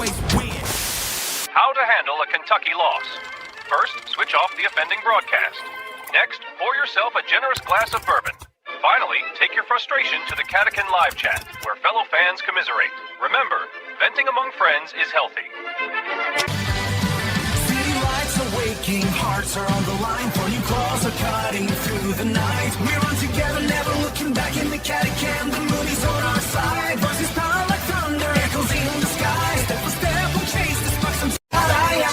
always win. How to handle a Kentucky loss. First, switch off the offending broadcast. Next, pour yourself a generous glass of bourbon. Finally, take your frustration to the Catechin live chat, where fellow fans commiserate. Remember, venting among friends is healthy. City lights are waking, hearts are on the line, pointing claws are cutting through the night. We run together, never looking back in the Catechin. The moon is on our side, voices power like thunder, echoes in the sky. Step for step, we'll chase the sparks from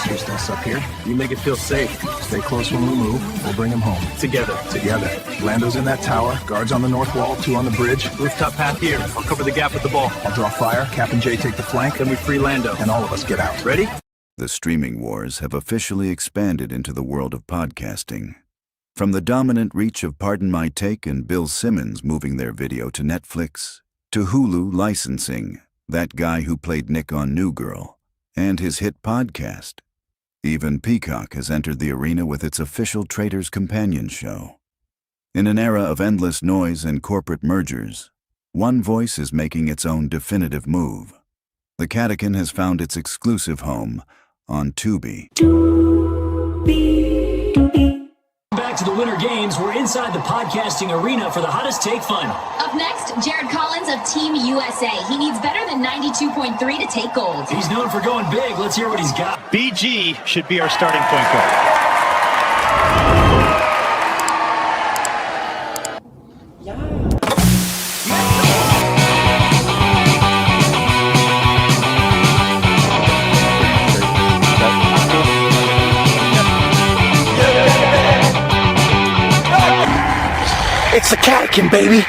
Here's us up here. You make it feel safe. Stay close when we move. We'll bring him home. Together. Lando's in that tower. Guards on the north wall. 2 on the bridge. Rooftop path here. I'll cover the gap with the ball. I'll draw fire. Cap and Jay take the flank. Then we free Lando. And all of us get out. Ready? The streaming wars have officially expanded into the world of podcasting. From the dominant reach of Pardon My Take and Bill Simmons moving their video to Netflix, to Hulu licensing That Guy Who Played Nick on New Girl, and his hit podcast. Even Peacock has entered the arena with its official Traitors Companion show. In an era of endless noise and corporate mergers, one voice is making its own definitive move. The Catechin has found its exclusive home on Tubi. Back to the Winter Games. We're inside the podcasting arena for the Hottest Take Fun. Up next, Jared Collins of Team USA. He needs better than 92.3 to take gold. He's known for going big. Let's hear what he's got. BG should be our starting point guard. It's the Catechin, baby.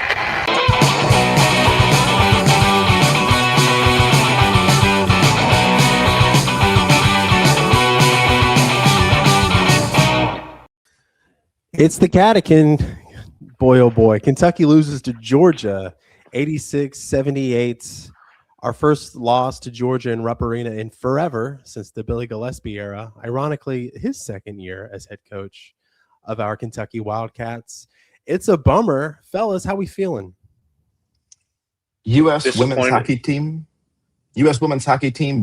It's the Catechin. Boy, oh boy. Kentucky loses to Georgia 86-78. Our first loss to Georgia in Rupp Arena in forever since the Billy Gillespie era. Ironically, his second year as head coach of our Kentucky Wildcats. It's a bummer. Fellas, how we feeling? U.S. women's hockey team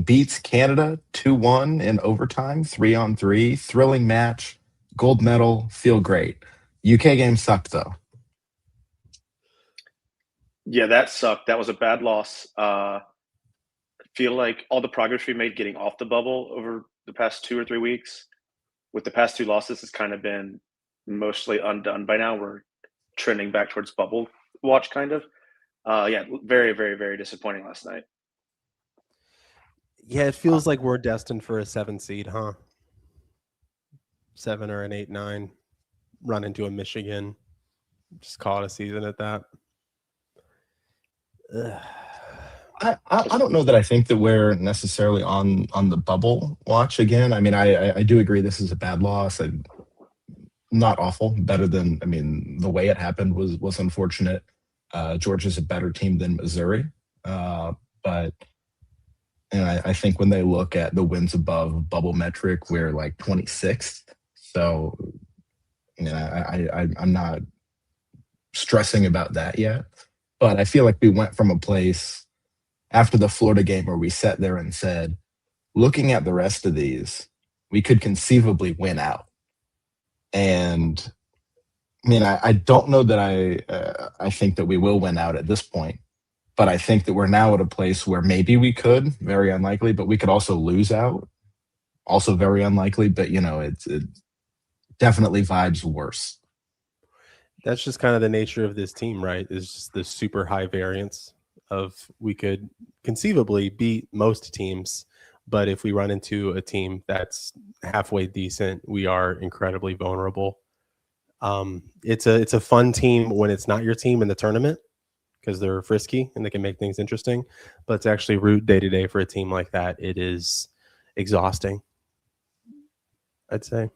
beats Canada 2-1 in overtime, 3-on-3. Thrilling match. Gold medal. Feel great. UK game sucked, though. Yeah, that sucked. That was a bad loss. I feel like all the progress we made getting off the bubble over the past 2 or 3 weeks, with the past 2 losses, has kind of been mostly undone by now. We're trending back towards bubble watch, kind of. Yeah, very, very, very disappointing last night. Yeah, it feels like we're destined for a 7 seed, huh? 7 or an 8-9. Run into a Michigan. Just call it a season at that. I don't know that I think that we're necessarily on the bubble watch again. I mean, I do agree this is a bad loss. Not awful. Better than, I mean, the way it happened was unfortunate. Georgia's a better team than Missouri. But I think when they look at the wins above bubble metric, we're like 26th. So I'm not stressing about that yet. But I feel like we went from a place after the Florida game where we sat there and said, looking at the rest of these, we could conceivably win out. And I mean, I don't know that I think that we will win out at this point, but I think that we're now at a place where maybe we could, very unlikely, but we could also lose out, also very unlikely. But it definitely vibes worse. That's just kind of the nature of this team, right? Is just the super high variance of we could conceivably beat most teams, but if we run into a team that's halfway decent, we are incredibly vulnerable. It's a fun team when it's not your team in the tournament because they're frisky and they can make things interesting. But to actually root day to day for a team like that, it is exhausting, I'd say.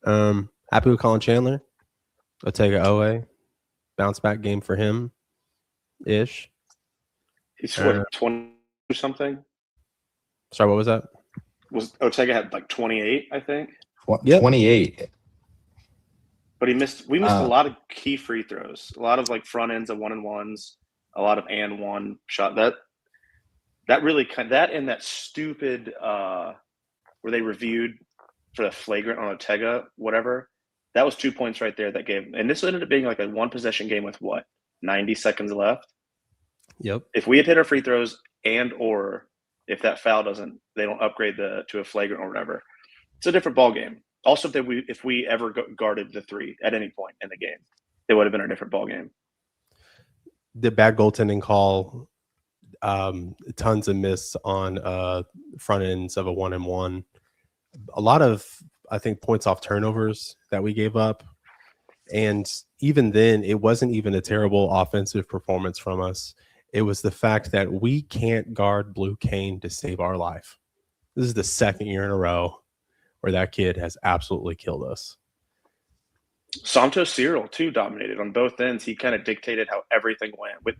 Happy with Collin Chandler. Otega Oweh, bounce back game for him ish. He's 20 or something. Sorry, what was that? Was Otega had like 28, I think. Yep. 28. But we missed a lot of key free throws, a lot of like front ends of 1-and-1s, a lot of and one shot. that really that and that stupid where they reviewed for the flagrant on Otega, whatever. That was 2 points right there that gave. And this ended up being like a one possession game with 90 seconds left. Yep. If we had hit our free throws or if that foul they don't upgrade to a flagrant or whatever, it's a different ball game. Also, if we ever guarded the three at any point in the game, it would have been a different ball game. The bad goaltending call, tons of miss on front ends of a 1-and-1. A lot of, I think, points off turnovers that we gave up. And even then, it wasn't even a terrible offensive performance from us. It was the fact that we can't guard Blue Kane to save our life. This is the second year in a row where that kid has absolutely killed us. Santos Cyril, too, dominated on both ends. He kind of dictated how everything went.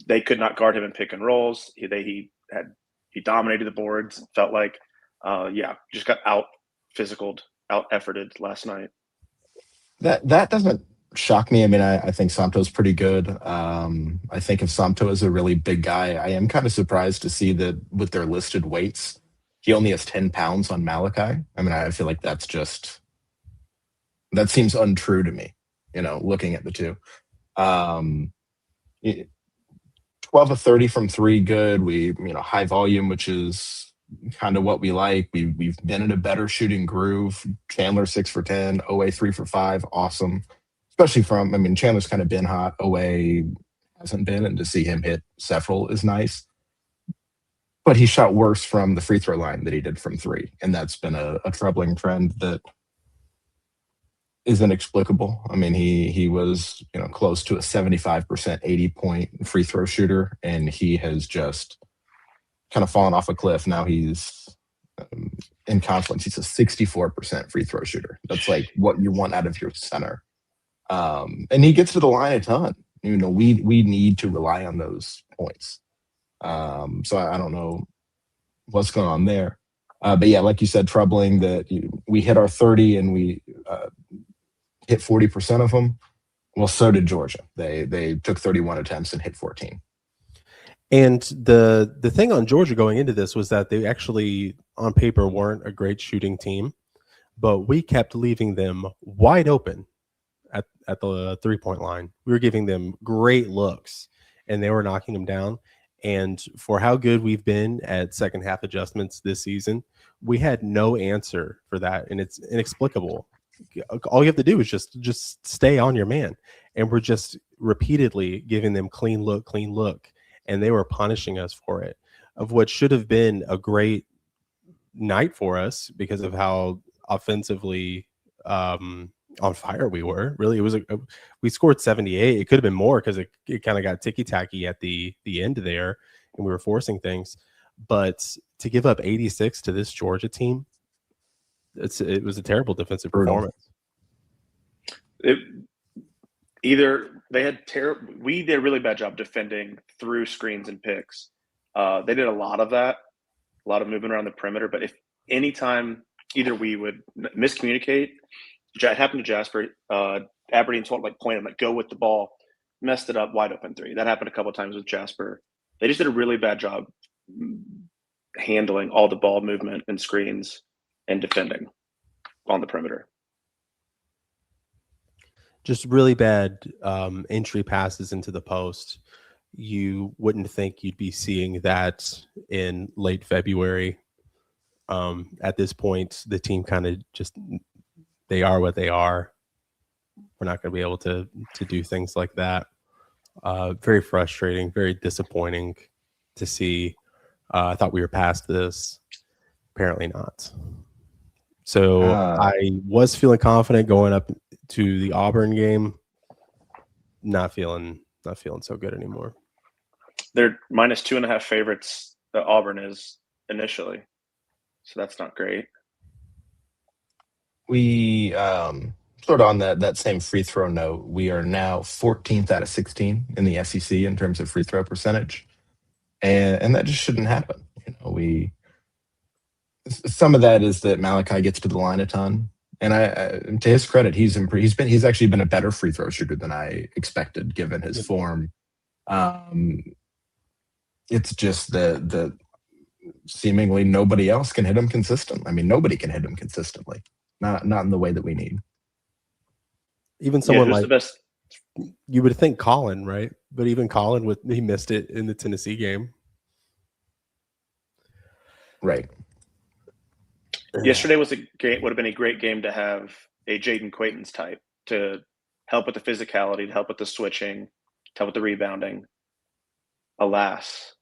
They could not guard him in pick and rolls. He dominated the boards. Felt like, just got out-physicaled, out-efforted last night. That doesn't shock me. I mean, I think Santo's pretty good. I think if Santo is a really big guy, I am kind of surprised to see that with their listed weights, he only has 10 pounds on Malachi. I mean, I feel like that seems untrue to me, looking at the two. 12 of 30 from three, good. We, high volume, which is kind of what we like. We've been in a better shooting groove. Chandler 6 for 10, Oweh 3 for 5, awesome. Especially Chandler's kind of been hot. Oweh hasn't been, and to see him hit several is nice. But he shot worse from the free throw line than he did from three, and that's been a troubling trend that is inexplicable. I mean, he was close to a 75%, 80-point free throw shooter, and he has just kind of fallen off a cliff. Now he's in conference. He's a 64% free throw shooter. That's like what you want out of your center. And he gets to the line a ton. We need to rely on those points. So I don't know what's going on there. But yeah, like you said, troubling that we hit our 30 and we hit 40% of them. Well, so did Georgia. They took 31 attempts and hit 14. And the thing on Georgia going into this was that they actually, on paper, weren't a great shooting team, but we kept leaving them wide open at the three-point line. We were giving them great looks, and they were knocking them down. And for how good we've been at second half adjustments this season, we had no answer for that, and it's inexplicable. All you have to do is just stay on your man, and we're just repeatedly giving them clean look, and they were punishing us for it, of what should have been a great night for us because of how offensively on fire we were. Really, it was we scored 78. It could have been more because it kind of got ticky-tacky at the end there, and we were forcing things. But to give up 86 to this Georgia team, it was a terrible defensive performance. We did a really bad job defending through screens and picks. They did a lot of that, a lot of movement around the perimeter. But if anytime either we would miscommunicate, it happened to Jasper. Aberdeen pointed him, go with the ball, messed it up, wide open three. That happened a couple of times with Jasper. They just did a really bad job handling all the ball movement and screens and defending on the perimeter. Just really bad entry passes into the post. You wouldn't think you'd be seeing that in late February. At this point, the team kind of just, they are what they are. We're not going to be able to do things like that. Very frustrating, very disappointing to see. I thought we were past this. Apparently not. So I was feeling confident going up to the Auburn game. Not feeling so good anymore. They're -2.5 favorites that Auburn is initially. So that's not great. We sort of on that same free throw note, we are now 14th out of 16 in the SEC in terms of free throw percentage. And that just shouldn't happen. Some of that is that Malachi gets to the line a ton, and to his credit, he's actually been a better free throw shooter than I expected given his form. It's just that seemingly nobody else can hit him consistently. I mean, nobody can hit him consistently. Not in the way that we need. Even someone who's like the best? you would think Collin, right? But even Collin, he missed it in the Tennessee game. Right. Yesterday would have been a great game to have a Jaden Quayton's type to help with the physicality, to help with the switching, to help with the rebounding. Alas.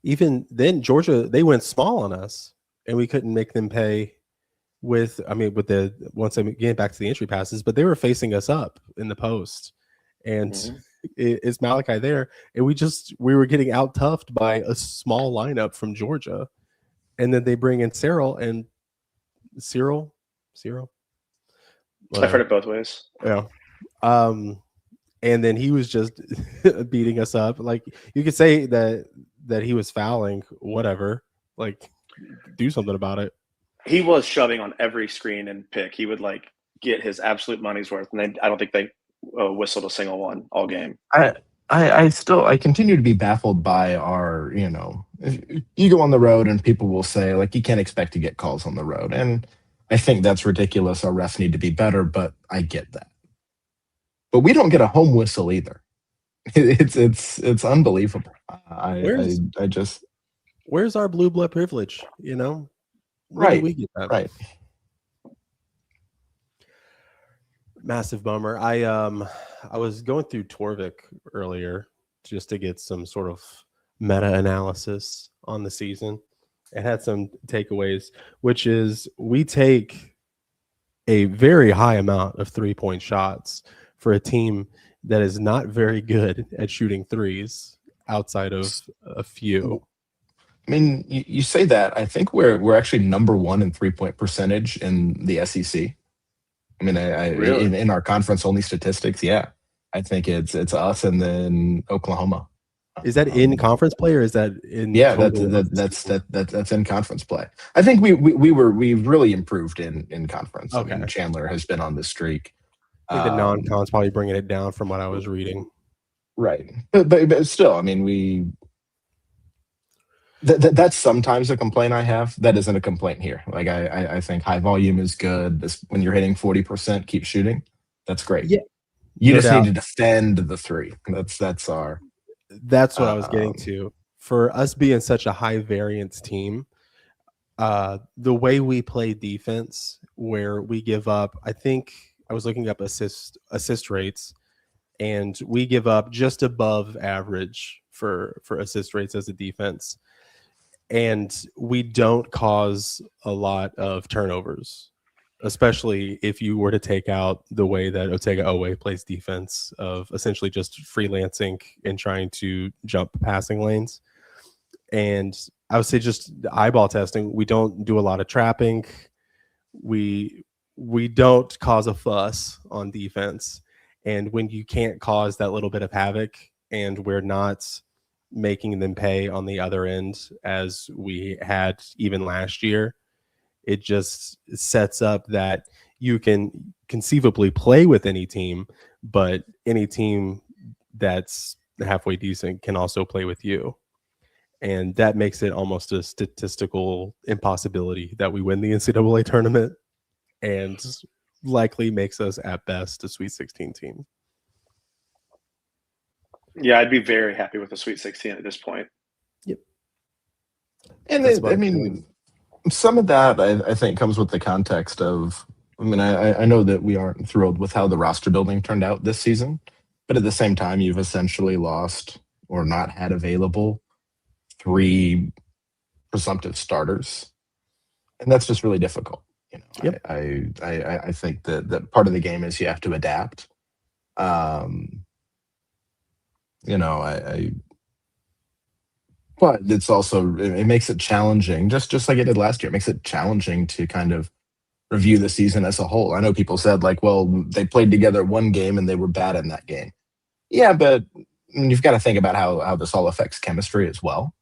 Even then, Georgia, they went small on us, and we couldn't make them pay with the once again back to the entry passes, but they were facing us up in the post. And it's Malachi there, and we were getting out toughed by a small lineup from Georgia. And then they bring in Cyril. I've heard it both ways. Yeah. And then he was just beating us up. Like, you could say that he was fouling, whatever. Like, do something about it. He was shoving on every screen and pick. He would like get his absolute money's worth, and I don't think they whistled a single one all game. I continue to be baffled by our, you go on the road and people will say, like, you can't expect to get calls on the road. And I think that's ridiculous. Our refs need to be better, but I get that. But we don't get a home whistle either. It's unbelievable. Where's our blue blood privilege? Where right. do we get that? Right. Massive bummer. I was going through Torvik earlier just to get some sort of meta-analysis on the season and had some takeaways, which is we take a very high amount of three-point shots for a team that is not very good at shooting threes outside of a few. I mean, you say that. I think we're actually number one in 3-point percentage in the SEC. I mean, Really? in our conference only statistics, yeah, I think it's us and then Oklahoma. Is that in conference play or is that in? Yeah, that's in conference play. I think we've really improved in conference. Okay. I mean, Chandler has been on this streak. I think the non-con's probably bringing it down from what I was reading. Right, but still, I mean, that's sometimes a complaint I have. That isn't a complaint here. Like I think high volume is good. When you're hitting 40%, keep shooting. That's great. Yeah, you just need to defend the three. That's what I was getting to. For us being such a high variance team, the way we play defense, where we give up, I think I was looking up assist rates, and we give up just above average for assist rates as a defense. And we don't cause a lot of turnovers, especially if you were to take out the way that Otega Oweh plays defense of essentially just freelancing and trying to jump passing lanes. And I would say just eyeball testing. We don't do a lot of trapping. We don't cause a fuss on defense. And when you can't cause that little bit of havoc and we're not making them pay on the other end as we had even last year, it just sets up that you can conceivably play with any team, but any team that's halfway decent can also play with you. And that makes it almost a statistical impossibility that we win the NCAA tournament, and likely makes us at best a Sweet 16 team. Yeah, I'd be very happy with the Sweet 16 at this point. Yep. And some of that I think comes with the context of, I know that we aren't thrilled with how the roster building turned out this season, but at the same time, you've essentially lost or not had available 3 presumptive starters. And that's just really difficult. Yep. I think that part of the game is you have to adapt. But it's also, it makes it challenging, just like it did last year. It makes it challenging to kind of review the season as a whole. I know people said, like, well, they played together one game and they were bad in that game. Yeah, but you've got to think about how this all affects chemistry as well.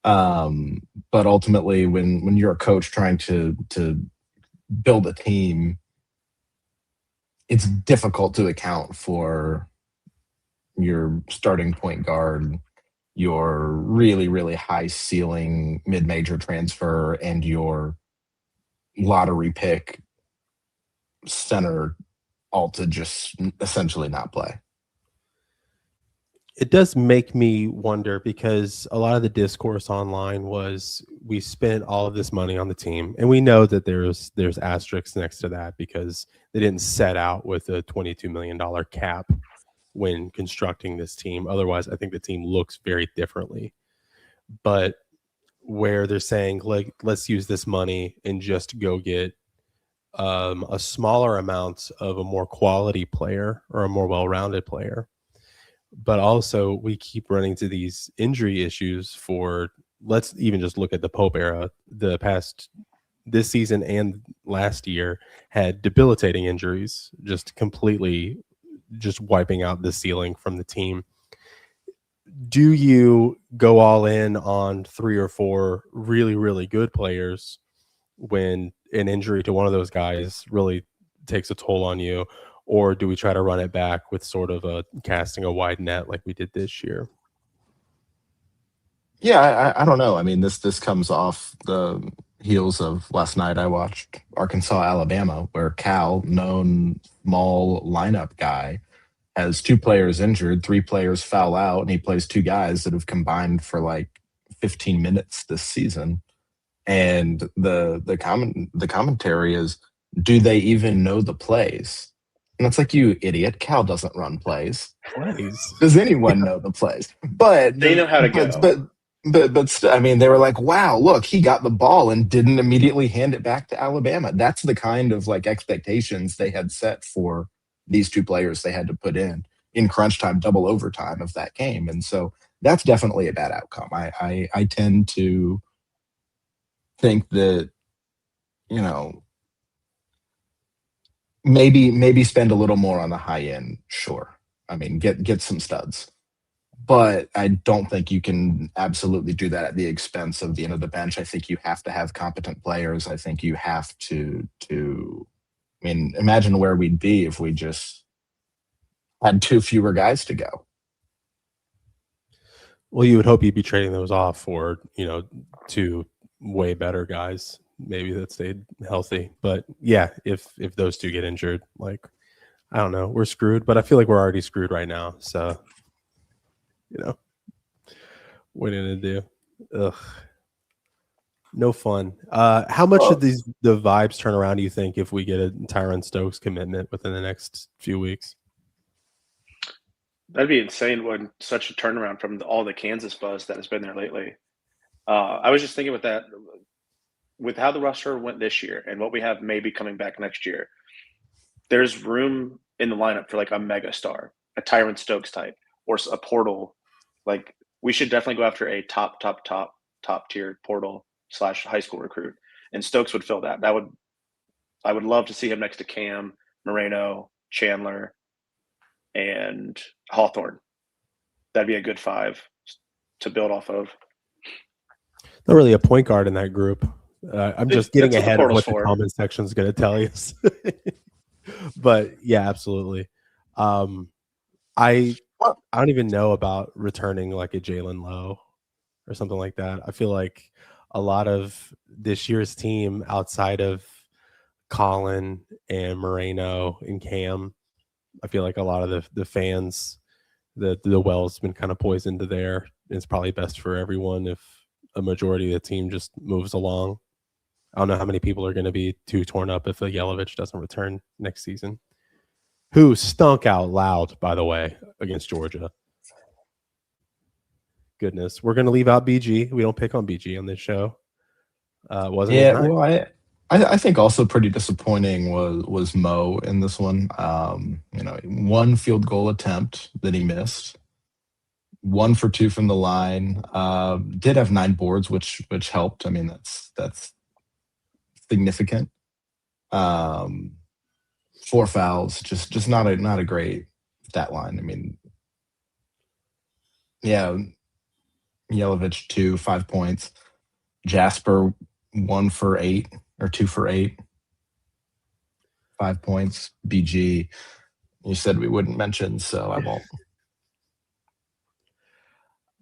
But ultimately, when you're a coach trying to build a team, it's difficult to account for your starting point guard your really, really high ceiling mid-major transfer and your lottery pick center all to just essentially not play. It does make me wonder, because a lot of the discourse online was we spent all of this money on the team, and we know that there's asterisks next to that because they didn't set out with a $22 million cap when constructing this team. Otherwise, I think the team looks very differently. But where they're saying, like, let's use this money and just go get a smaller amount of a more quality player or a more well-rounded player. But also we keep running to these injury issues for, let's even just look at the Pope era. This season and last year had debilitating injuries, just completely just wiping out the ceiling from the team. Do you go all in on 3 or 4 really, really good players when an injury to one of those guys really takes a toll on you? Or do we try to run it back with sort of a casting a wide net like we did this year? Yeah, I don't know. I mean, this comes off the heels of last night. I watched Arkansas, Alabama, where Cal, known small lineup guy, has 2 players injured, 3 players foul out, and he plays 2 guys that have combined for like 15 minutes this season. And the commentary is, do they even know the plays? And it's like, you idiot, Cal doesn't run plays. Does anyone know the plays? But they know how to go. I mean, they were like, wow, look, he got the ball and didn't immediately hand it back to Alabama. That's the kind of like expectations they had set for these 2 players they had to put in crunch time, double overtime of that game. And so that's definitely a bad outcome. I tend to think that, maybe spend a little more on the high end. Sure. I mean, get some studs, but I don't think you can absolutely do that at the expense of the end of the bench. I think you have to have competent players. I think you have to, I mean, imagine where we'd be if we just had 2 fewer guys to go. Well, you would hope you'd be trading those off for, 2 way better guys, maybe, that stayed healthy. But yeah, if those 2 get injured, like, I don't know, we're screwed. But I feel like we're already screwed right now. So, what are you gonna do? Ugh, no fun. How much of the vibes turn around, do you think, if we get a Tyron Stokes commitment within the next few weeks? That'd be insane. When such a turnaround from all the Kansas buzz that has been there lately. I was just thinking with how the roster went this year and what we have maybe coming back next year, there's room in the lineup for like a mega star, a Tyron Stokes type, or a portal. Like, we should definitely go after a top tier portal / high school recruit, and Stokes would fill that. I would love to see him next to Cam, Moreno, Chandler, and Hawthorne. That'd be a good 5 to build off of. Not really a point guard in that group. I'm just getting ahead of what the comment section is going to tell you. But yeah, absolutely. I don't even know about returning like a Jalen Lowe or something like that. I feel like a lot of this year's team, outside of Collin and Moreno and Cam, I feel like a lot of the fans, the well's been kind of poisoned to there. It's probably best for everyone if a majority of the team just moves along. I don't know how many people are going to be too torn up if Yelovich doesn't return next season. Who stunk out loud, by the way, against Georgia. Goodness, we're going to leave out BG. We don't pick on BG on this show. Wasn't his night. Well, I think also pretty disappointing was Mo in this one. 1 field goal attempt that he missed. 1 for 2 from the line. Did have 9 boards, which helped. I mean, that's significant. 4 fouls, just not a great stat line. I mean, yeah, Yelovich 2, 5 points. Jasper 1 for 8 or 2 for 8, 5 points. BG, you said we wouldn't mention, so I won't.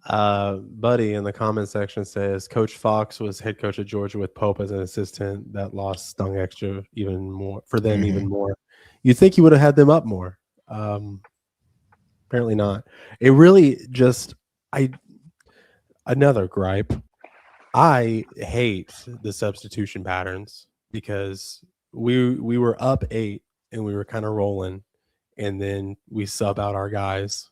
Buddy in the comment section says Coach Fox was head coach at Georgia with Pope as an assistant. That loss stung extra even more for them, even more. You'd think he would have had them up more. Apparently not. It really just another gripe. I hate the substitution patterns because we were up 8 and we were kind of rolling, and then we sub out our guys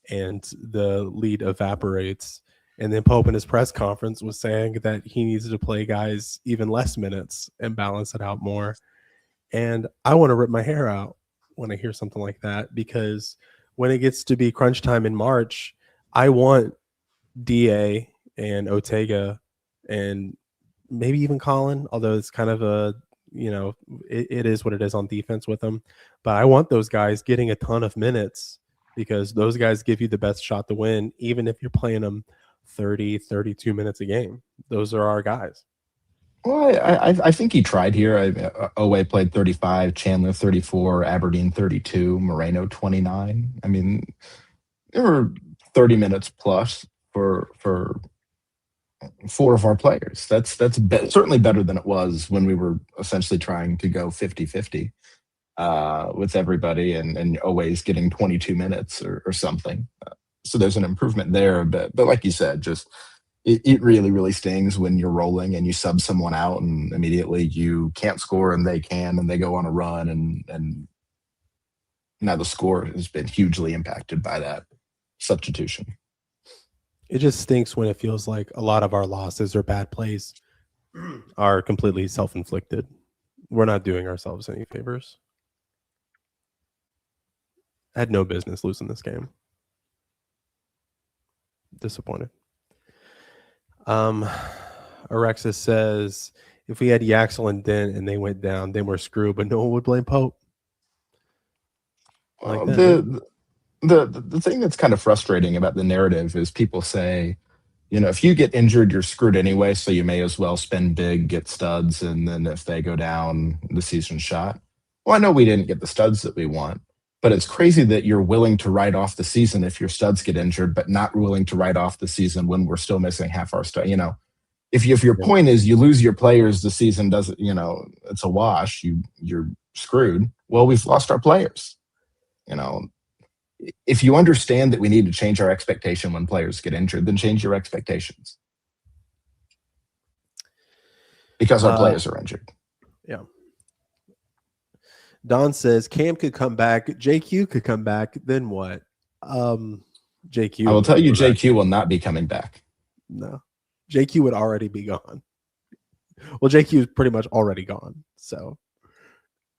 and the lead evaporates. And then Pope in his press conference was saying that he needs to play guys even less minutes and balance it out more. And I want to rip my hair out when I hear something like that, because when it gets to be crunch time in March, I want DA and Otega and maybe even Collin, although it's kind of a, it is what it is on defense with them. But I want those guys getting a ton of minutes, because those guys give you the best shot to win, even if you're playing them 30, 32 minutes a game. Those are our guys. Well, I think he tried here. Oweh played 35, Chandler 34, Aberdeen 32, Moreno 29. I mean, there were 30 minutes plus for 4 of our players. That's certainly better than it was when we were essentially trying to go 50-50 with everybody, and Oweh's getting 22 minutes or something. So there's an improvement there. But like you said, just it really, really stings when you're rolling and you sub someone out and immediately you can't score and they can, and they go on a run, and now the score has been hugely impacted by that substitution. It just stinks when it feels like a lot of our losses or bad plays are completely self-inflicted. We're not doing ourselves any favors. I had no business losing this game. Disappointed. Alexis says, if we had Yaxel and Dent and they went down, then we're screwed, but no one would blame Pope. Like the thing that's kind of frustrating about the narrative is people say, if you get injured, you're screwed anyway, so you may as well spend big, get studs, and then if they go down, the season's shot. Well, I know we didn't get the studs that we want, but it's crazy that you're willing to write off the season if your studs get injured, but not willing to write off the season when we're still missing half our studs. If your point is you lose your players, the season doesn't, it's a wash, you're screwed. Well, we've lost our players. If you understand that we need to change our expectation when players get injured, then change your expectations. Because our players are injured. Yeah. Don says Cam could come back, JQ could come back, then what? JQ. I will tell you, JQ will not be coming back. No. JQ would already be gone. Well, JQ is pretty much already gone. So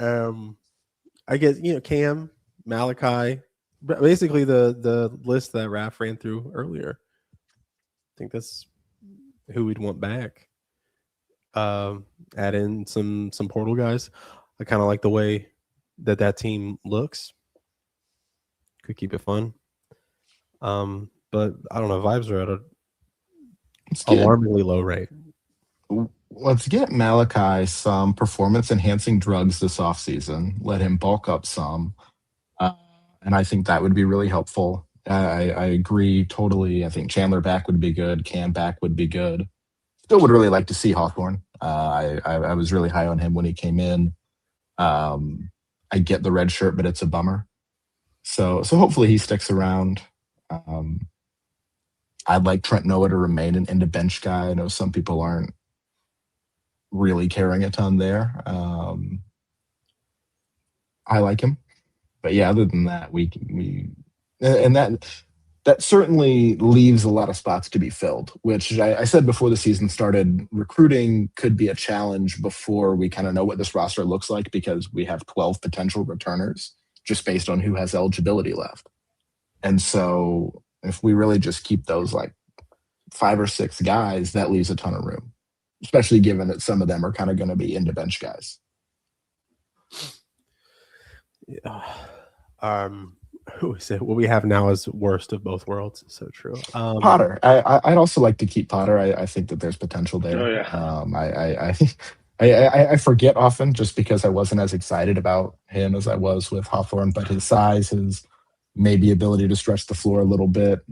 I guess, Cam, Malachi, basically the list that Raph ran through earlier. I think that's who we'd want back. Add in some portal guys. I kind of like the way that team looks. Could keep it fun. But I don't know. Vibes are at a alarmingly low rate. Let's get Malachi some performance-enhancing drugs this offseason. Let him bulk up some. And I think that would be really helpful. I agree totally. I think Chandler back would be good. Cam back would be good. Still would really like to see Hawthorne. I was really high on him when he came in. I get the red shirt, but it's a bummer. So hopefully he sticks around. I'd like Trent Noah to remain an end of bench guy. I know some people aren't really caring a ton there. I like him. But yeah, other than that, that certainly leaves a lot of spots to be filled, which I said before the season started, recruiting could be a challenge before we kind of know what this roster looks like, because we have 12 potential returners just based on who has eligibility left. And so if we really just keep those like 5 or 6 guys, that leaves a ton of room, especially given that some of them are kind of going to be into bench guys. Yeah. Who said what we have now is worst of both worlds? So true. Potter. I'd also like to keep Potter. I think that there's potential there. Oh, yeah. I forget often just because I wasn't as excited about him as I was with Hawthorne, but his size, his maybe ability to stretch the floor a little bit.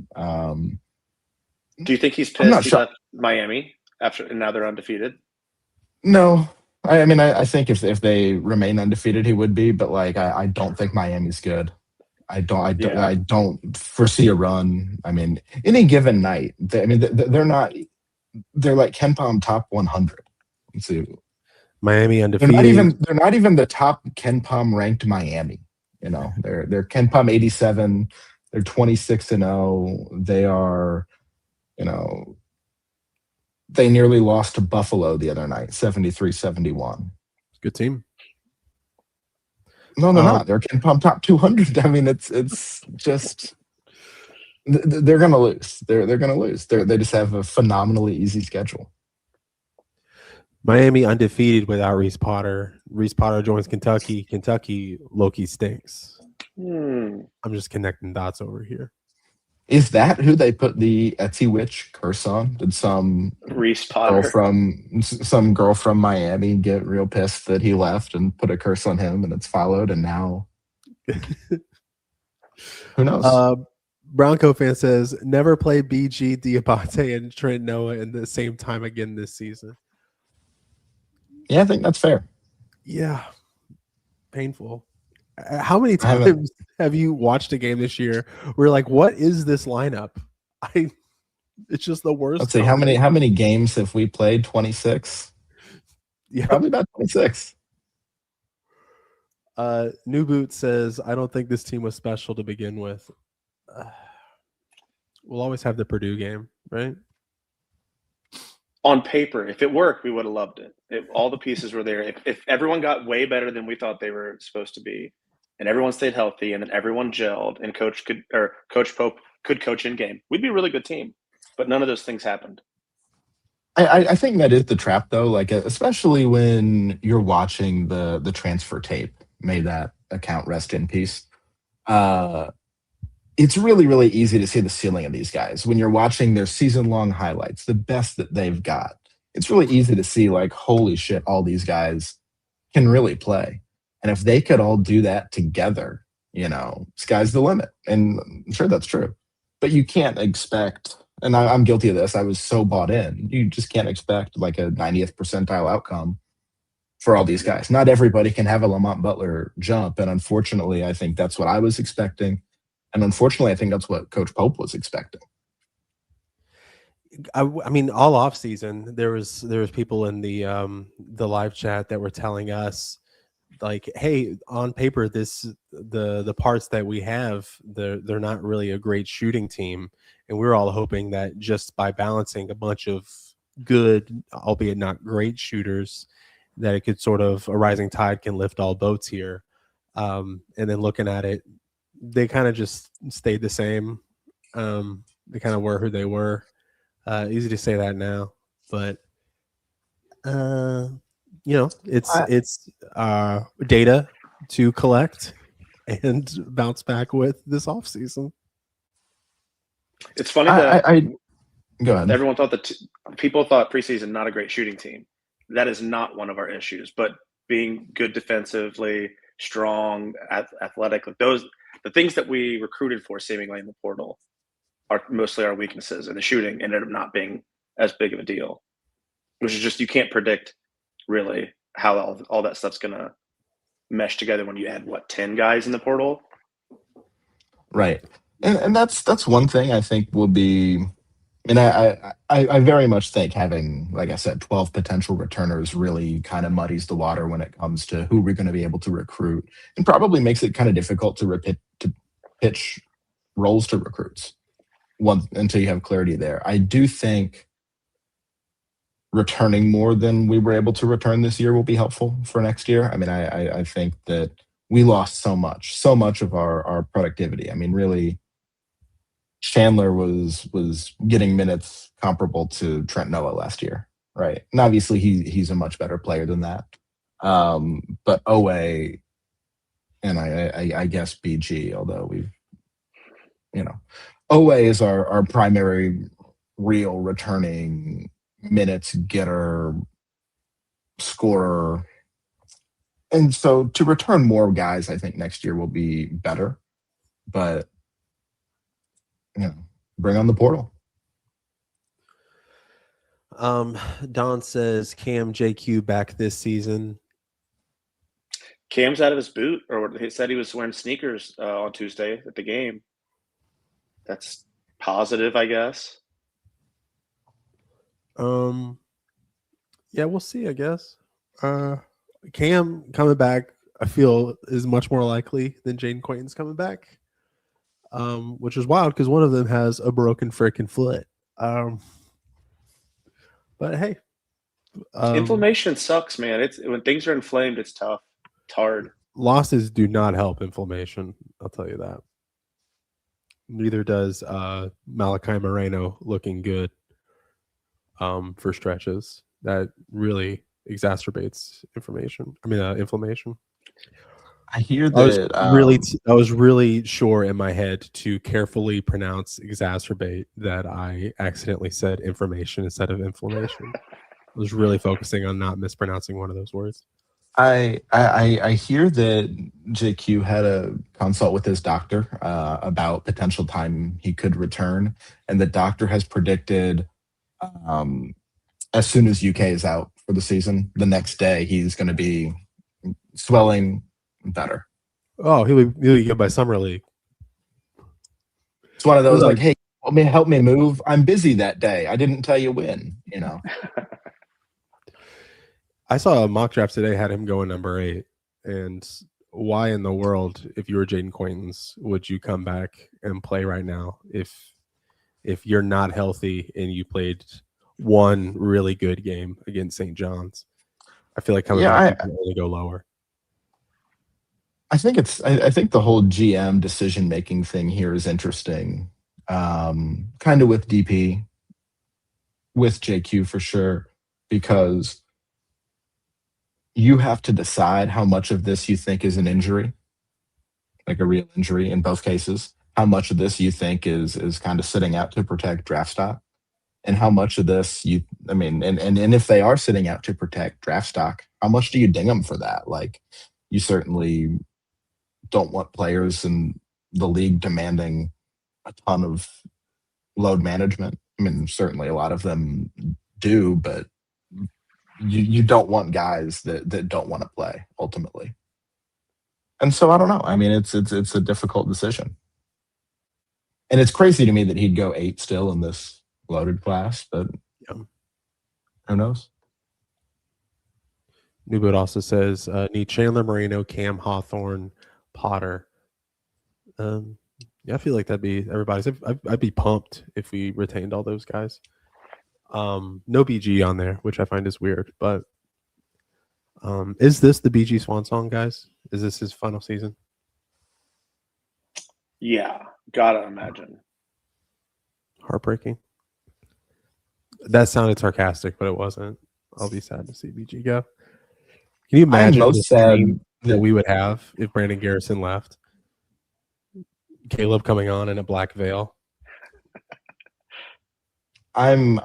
Do you think he's I'm not pissed he sure. left Miami and now they're undefeated? No, I mean, I think if they remain undefeated, he would be. But like, I don't think Miami's good. Yeah. I don't foresee a run. I mean, any given night, they're not. They're like KenPom top 100. Let's see. Miami They're undefeated. not even the top KenPom ranked Miami. You know, they're KenPom 87. They're 26-0. They are, you know, they nearly lost to Buffalo the other night, 73-71. Good team. No, they're not. They're KenPom top 200. I mean, it's just they're gonna lose. They're gonna lose. They just have a phenomenally easy schedule. Miami undefeated without Reese Potter. Reese Potter joins Kentucky. Kentucky low-key stinks. I'm just connecting dots over here. Is that who they put the Etsy Witch curse on? Did some Reese Potter girl from Miami get real pissed that he left and put a curse on him, and it's followed, and now who knows? Bronco fan says never play BG, Diabate, and Trent Noah in the same time again this season. Yeah, I think that's fair. Yeah, painful. How many times have you watched a game this year where you're like, what is this lineup? It's just the worst. Let's see, how many games have we played? 26? Yeah. Probably about 26. New Boot says, I don't think this team was special to begin with. We'll always have the Purdue game, right? On paper, if it worked, we would have loved it. If all the pieces were there, if everyone got way better than we thought they were supposed to be, and everyone stayed healthy, and then everyone gelled, and Coach Pope could coach in game, we'd be a really good team. But none of those things happened. I think that is the trap, though. Like, especially when you're watching the transfer tape. May that account rest in peace. It's really, really easy to see the ceiling of these guys when you're watching their season-long highlights, the best that they've got. It's really easy to see, like, holy shit, all these guys can really play. And if they could all do that together, you know, sky's the limit. And I'm sure that's true. But you can't expect, and I'm guilty of this, I was so bought in, you just can't expect like a 90th percentile outcome for all these guys. Not everybody can have a Lamont Butler jump. And unfortunately, I think that's what I was expecting. And unfortunately, I think that's what Coach Pope was expecting. I mean, all off season, there was people in the live chat that were telling us, like, hey, on paper, the parts that we have, they're not really a great shooting team, and we're all hoping that just by balancing a bunch of good, albeit not great shooters, that it could sort of, a rising tide can lift all boats here. And then looking at it, they kind of just stayed the same. They kind of were who they were. Easy to say that now, but you know, it's data to collect and bounce back with this offseason. It's funny that go ahead. Everyone thought people thought preseason not a great shooting team. That is not one of our issues, but being good defensively, strong, athletic, the things that we recruited for seemingly in the portal are mostly our weaknesses, and the shooting ended up not being as big of a deal, which is just, you can't predict really how all that stuff's going to mesh together when you add 10 guys in the portal. Right. And that's one thing I think will be, and I very much think having, like I said, 12 potential returners really kind of muddies the water when it comes to who we're going to be able to recruit, and probably makes it kind of difficult to pitch roles to recruits until you have clarity there. I do think returning more than we were able to return this year will be helpful for next year. I mean, I think that we lost so much of our productivity. I mean, really, Chandler was getting minutes comparable to Trent Noah last year, right? And obviously he's a much better player than that. But Oweh and I guess BG, although Oweh is our primary real returning minutes getter, scorer. And so to return more guys, I think next year will be better. But bring on the portal. Don says Cam JQ back this season. Cam's out of his boot, or he said he was wearing sneakers on Tuesday at the game. That's positive, I guess. Yeah, we'll see, I guess. Cam coming back, I feel, is much more likely than Jaden Quayton's coming back. Which is wild because one of them has a broken freaking foot. But hey, inflammation sucks, man. It's when things are inflamed, it's tough. It's hard. Losses do not help inflammation. I'll tell you that. Neither does Malachi Moreno looking good for stretches. That really exacerbates inflammation. I hear that I was really sure in my head to carefully pronounce exacerbate that I accidentally said information instead of inflammation. I was really focusing on not mispronouncing one of those words. I hear that JQ had a consult with his doctor about potential time he could return, and the doctor has predicted as soon as UK is out for the season, the next day he's going to be swelling better. Oh, he'll be good by summer league. It's one of those like, hey, help me move. I'm busy that day. I didn't tell you when, you know. I saw a mock draft today had him going number 8, and why in the world, if you were Jaden Quayton's, would you come back and play right now if you're not healthy and you played one really good game against St. John's? I feel like coming back you can only go lower. I think the whole GM decision making thing here is interesting. Kind of with DP, with JQ for sure, because you have to decide how much of this you think is an injury, like a real injury in both cases. How much of this you think is kind of sitting out to protect draft stock, and how much of this and if they are sitting out to protect draft stock, how much do you ding them for that? Like, you certainly don't want players in the league demanding a ton of load management. I mean, certainly a lot of them do, but you don't want guys that don't want to play ultimately. And so I don't know. I mean, it's a difficult decision. And it's crazy to me that he'd go 8 still in this loaded class, but who knows? Newboot also says need Chandler, Moreno, Cam, Hawthorne, Potter. Yeah, I feel like that'd be everybody's. I'd be pumped if we retained all those guys. No BG on there, which I find is weird. But is this the BG Swan song, guys? Is this his final season? Yeah, gotta imagine. Heartbreaking. That sounded sarcastic, but it wasn't. I'll be sad to see BG go. Can you imagine the scene that we would have if Brandon Garrison left? Caleb coming on in a black veil. I'm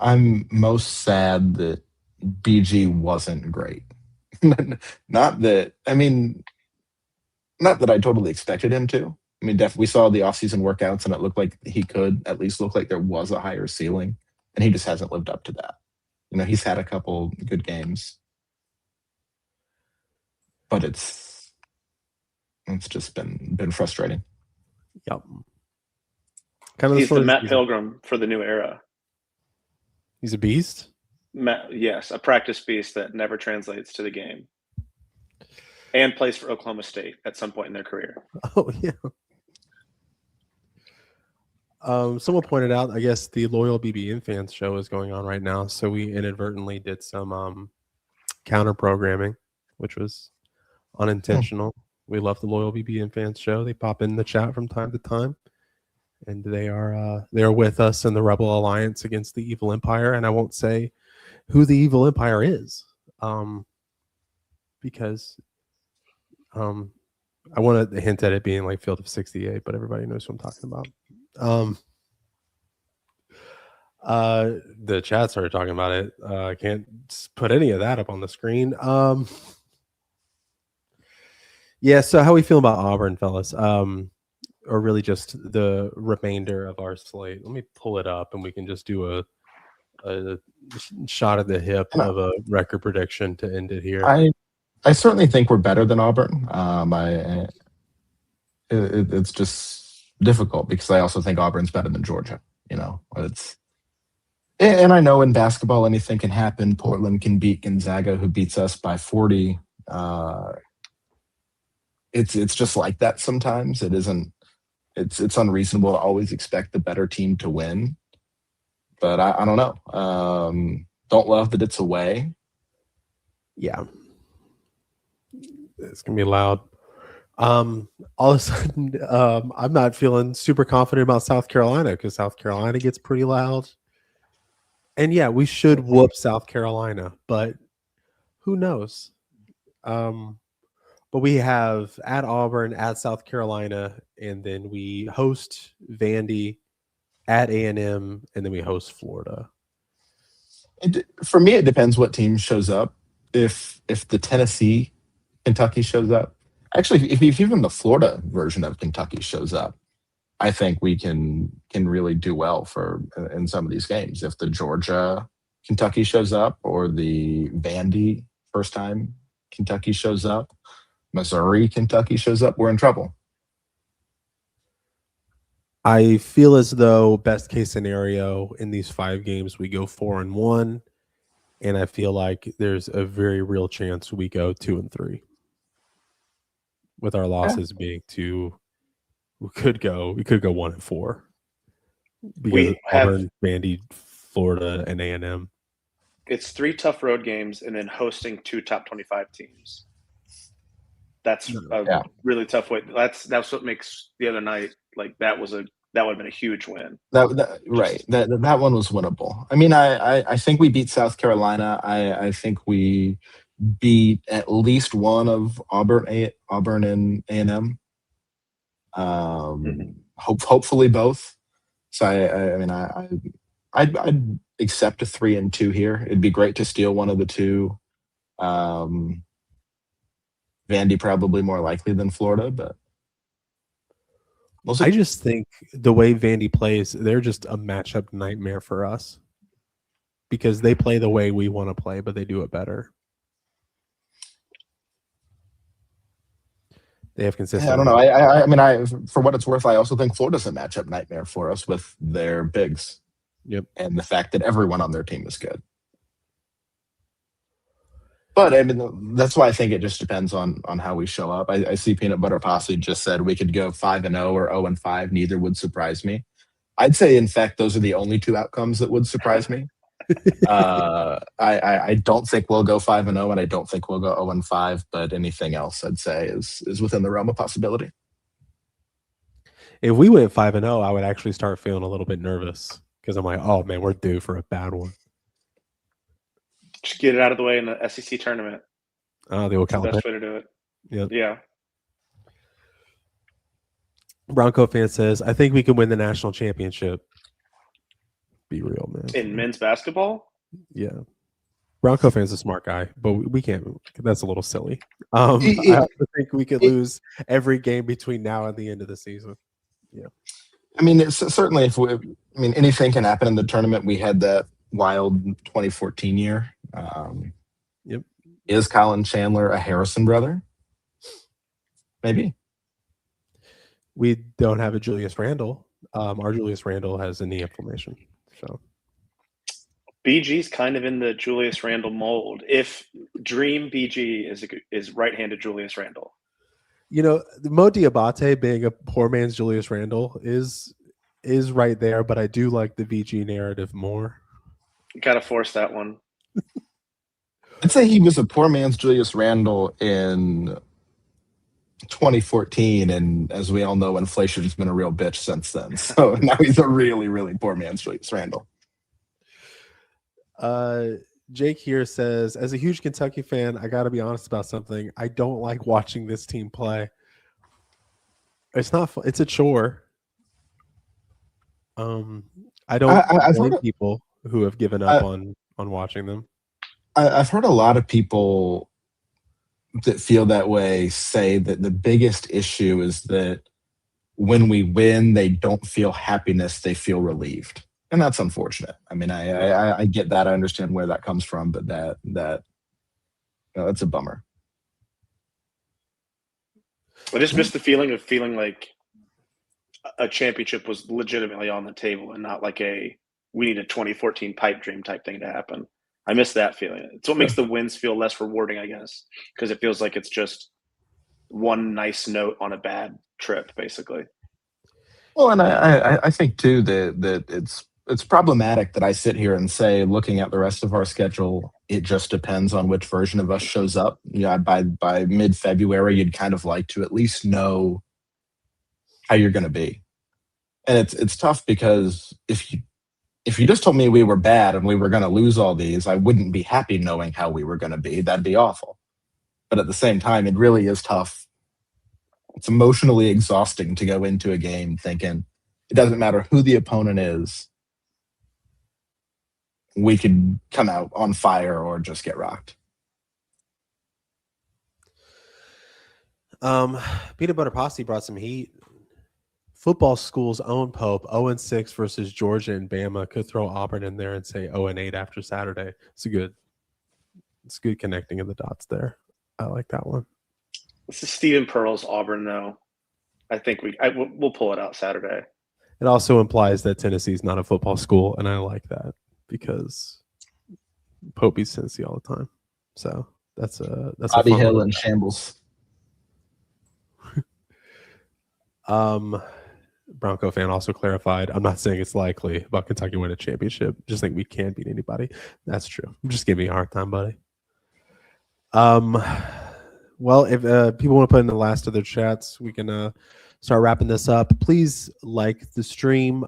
most sad that BG wasn't great. Not that I totally expected him to. I mean, we saw the offseason workouts and it looked like he could at least look like there was a higher ceiling, and he just hasn't lived up to that. You know, he's had a couple good games, but it's just been frustrating. Yep. He's the Matt Pilgrim for the new era. He's a beast? Yes, a practice beast that never translates to the game. And plays for Oklahoma State at some point in their career. Oh, yeah. Someone pointed out, I guess, the Loyal BBN Fans show is going on right now, so we inadvertently did some counter programming, which was unintentional. We love the Loyal BBN Fans show. They pop in the chat from time to time, and they are with us in the Rebel Alliance against the Evil Empire. And I won't say who the Evil Empire is, because I want to hint at it being like Field of 68, but everybody knows what I'm talking about. The chat started talking about it. I can't put any of that up on the screen. Yeah, so how we feel about Auburn, fellas? Or really just the remainder of our slate? Let me pull it up and we can just do a shot at the hip of a record prediction to end it here. I certainly think we're better than Auburn. It's just difficult because I also think Auburn's better than Georgia. And I know in basketball anything can happen. Portland can beat Gonzaga, who beats us by 40. It's just like that sometimes. It isn't. It's unreasonable to always expect the better team to win. But I don't know. Don't love that it's away. Yeah, it's gonna be loud. All of a sudden, I'm not feeling super confident about South Carolina because South Carolina gets pretty loud. And yeah, we should whoop South Carolina, but who knows? But we have at Auburn, at South Carolina, and then we host Vandy at A&M, and then we host Florida. For me, it depends what team shows up. If the Tennessee, Kentucky shows up, actually, if even the Florida version of Kentucky shows up, I think we can really do well in some of these games. If the Georgia Kentucky shows up or the Vandy first time Kentucky shows up, Missouri Kentucky shows up, we're in trouble. I feel as though best case scenario in these 5 games we go 4-1, and I feel like there's a very real chance we go 2-3. With our losses being 2. We could go 1-4 because Auburn, Vandy, Florida, and A&M. It's 3 tough road games and then hosting 2 top 25 teams. That's a really tough way. That's what makes the other night like that would have been a huge win. That one was winnable. I mean, I think we beat South Carolina. I think we beat at least one of Auburn and A&M. Hopefully both. So I'd accept a 3-2 here. It'd be great to steal one of the 2. Vandy probably more likely than Florida, but I just think the way Vandy plays, they're just a matchup nightmare for us because they play the way we want to play, but they do it better. They have consistency. I don't know. I mean, for what it's worth, I also think Florida's a matchup nightmare for us with their bigs. Yep. And the fact that everyone on their team is good. But I mean, that's why I think it just depends on how we show up. I see Peanut Butter Posse just said we could go 5-0 or 0-5. Neither would surprise me. I'd say, in fact, those are the only 2 outcomes that would surprise me. I don't think we'll go 5-0, and I don't think we'll go 0-5. But anything else, I'd say, is within the realm of possibility. If we went 5-0, I would actually start feeling a little bit nervous because I'm like, oh man, we're due for a bad one. Just get it out of the way in the SEC tournament. Oh, the best way to do it. Yep. Yeah. Bronco fan says, I think we can win the national championship. Be real, man. In men's basketball? Yeah. Bronco fan's a smart guy, but we can't. That's a little silly. I also think we could lose every game between now and the end of the season. Yeah. I mean, it's certainly anything can happen in the tournament. We had that wild 2014 year. Yep. Is Collin Chandler a Harrison brother? Maybe. We don't have a Julius Randle. Our Julius Randle has a knee inflammation. So BG's kind of in the Julius Randle mold. If Dream BG is right-handed Julius Randle. Mo Diabate being a poor man's Julius Randle is right there, but I do like the VG narrative more. You gotta force that one. I'd say he was a poor man's Julius Randle in 2014, and as we all know, inflation's been a real bitch since then. So now he's a really, really poor man's Julius Randle. Jake here says, as a huge Kentucky fan, I got to be honest about something. I don't like watching this team play. It's not fun. It's a chore. I don't blame people who have given up on watching them. I've heard a lot of people that feel that way say that the biggest issue is that when we win, they don't feel happiness, they feel relieved. And that's unfortunate. I mean, I get that. I understand where that comes from, but that's a bummer. I just missed the feeling of feeling like a championship was legitimately on the table and not like we need a 2014 pipe dream type thing to happen. I miss that feeling. It's what makes the wins feel less rewarding, I guess, because it feels like it's just one nice note on a bad trip, basically. Well, and I think too that it's problematic that I sit here and say, looking at the rest of our schedule, it just depends on which version of us shows up. By mid-February, you'd kind of like to at least know how you're going to be. And it's tough because if you just told me we were bad and we were going to lose all these, I wouldn't be happy knowing how we were going to be. That'd be awful. But at the same time, it really is tough. It's emotionally exhausting to go into a game thinking it doesn't matter who the opponent is. We could come out on fire or just get rocked. Peanut Butter Posse brought some heat. Football school's own Pope, 0-6 versus Georgia and Bama. Could throw Auburn in there and say 0-8 after Saturday. It's good connecting of the dots there. I like that one. This is Stephen Pearl's Auburn, though. I think we'll pull it out Saturday. It also implies that Tennessee's not a football school, and I like that because Pope beats Tennessee all the time. So that's Bobby Hill in shambles. Bronco fan also clarified, I'm not saying it's likely about Kentucky winning a championship. Just think we can't beat anybody. That's true. Just give me a hard time, buddy. Well, if people want to put in the last of their chats, we can start wrapping this up. Please like the stream.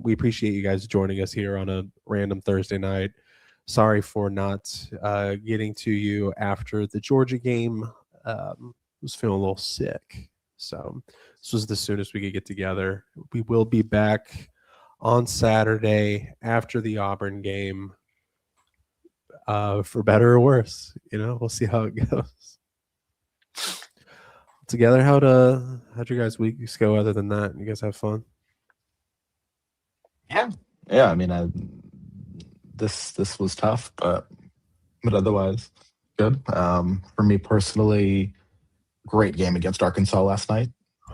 We appreciate you guys joining us here on a random Thursday night. Sorry for not getting to you after the Georgia game. I was feeling a little sick. So this was the soonest we could get together. We will be back on Saturday after the Auburn game, for better or worse. We'll see how it goes. Together, how'd your guys' weeks go? Other than that, you guys have fun? Yeah. I mean, this was tough, but otherwise good. For me personally, great game against Arkansas last night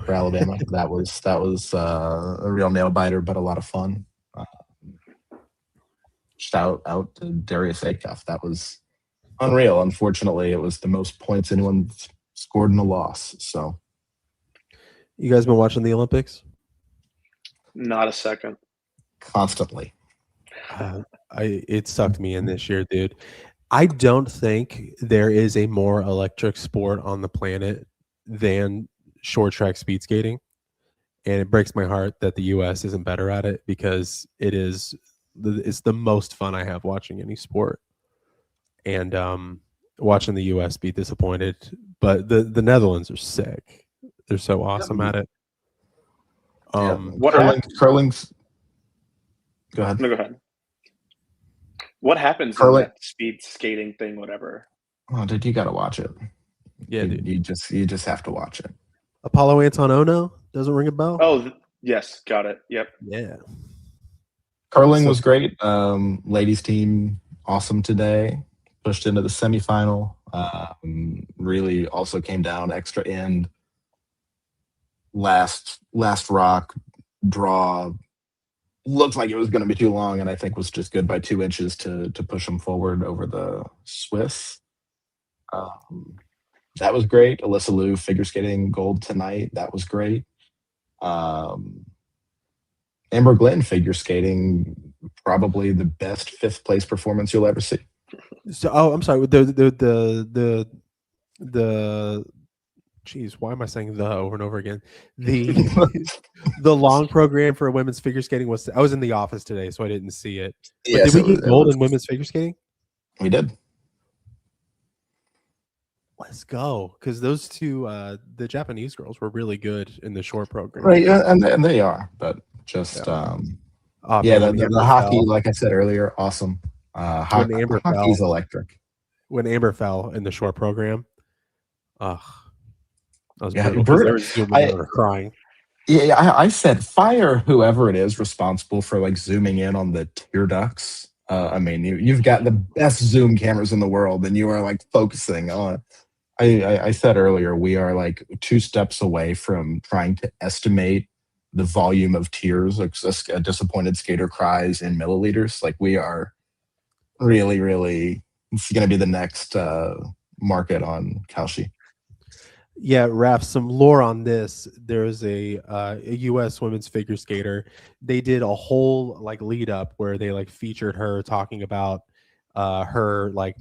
for Alabama. that was a real nail biter, but a lot of fun. Shout out to Darius Acuff. That was unreal. Unfortunately, it was the most points anyone scored in a loss. So, you guys been watching the Olympics? Not a second. Constantly. It sucked me in this year, dude. I don't think there is a more electric sport on the planet than short track speed skating. And it breaks my heart that the U.S. isn't better at it because it's the most fun I have watching any sport. And watching the U.S. be disappointed. But the Netherlands are sick. They're so awesome at it. Curling's. Go ahead. No, go ahead. What happens in that speed skating thing, whatever? Oh, dude, you got to watch it. Yeah, dude. You just have to watch it. Apollo Antonono doesn't ring a bell? Oh, yes. Got it. Yep. Yeah. Curling was great. Ladies team, awesome today. Pushed into the semifinal. Really also came down extra end. Last rock draw. Looked like it was going to be too long, and I think was just good by 2 inches to push them forward over the Swiss. That was great. Alyssa Liu figure skating gold tonight. That was great. Amber Glenn figure skating, probably the best 5th place performance you'll ever see. So, I'm sorry. Geez, why am I saying the over and over again? The long program for women's figure skating was. I was in the office today, so I didn't see it. But did we get gold in women's figure skating? We did. Let's go, because those two, the Japanese girls, were really good in the short program. Right, and they are, but just the hockey, like I said earlier, awesome. Hockey's electric. When Amber fell in the short program, I was brutal. they were crying. Yeah, I said fire whoever it is responsible for like zooming in on the tear ducts. I mean, you've got the best zoom cameras in the world, and you are like focusing on. I said earlier we are like 2 steps away from trying to estimate the volume of tears like a disappointed skater cries in milliliters. Like we are really, really. It's going to be the next market on Kalshi. Yeah, Raph, some lore on this. There's a U.S. women's figure skater. They did a whole like lead up where they like featured her talking about her like